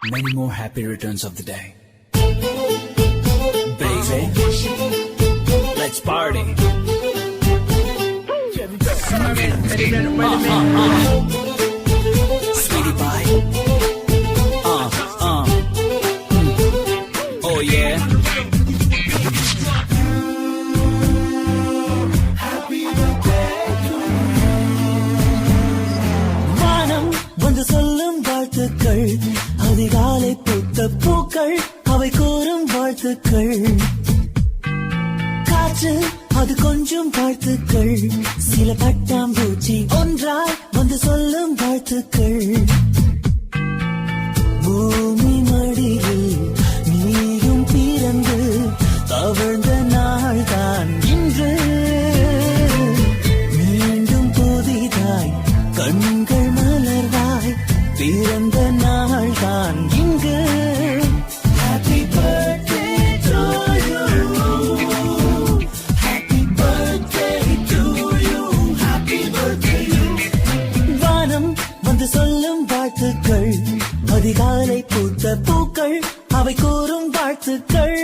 Many more happy returns of the day. Baby, let's party. Sweetie pie. Oh yeah. வானம் வந்து சொல்லும் வாழ்த்துக்கள், அதிகாலை பூத்த பூக்கள் அவை கூறும் வாழ்த்துக்கள். காற்று அது கொஞ்சம் வாழ்த்துக்கள், சில பட்டாம்பூச்சி ஒன்றாய் வந்து சொல்லும் வாழ்த்துக்கள். பூமி மடியில் நீயும் பிறந்து தவழ்ந்த நாள்தான் இன்று. மீண்டும் புதிதாய் கண்கள் மலர்வாய் பிறந்த நாள்தான் இங்கு. Happy birthday to you. Happy birthday to you. Happy birthday you. வானம் வந்து சொல்லும் வாழ்த்துக்கள், அதிகாலை பூத்த பூக்கள் அவை கூறும் வாழ்த்துக்கள்.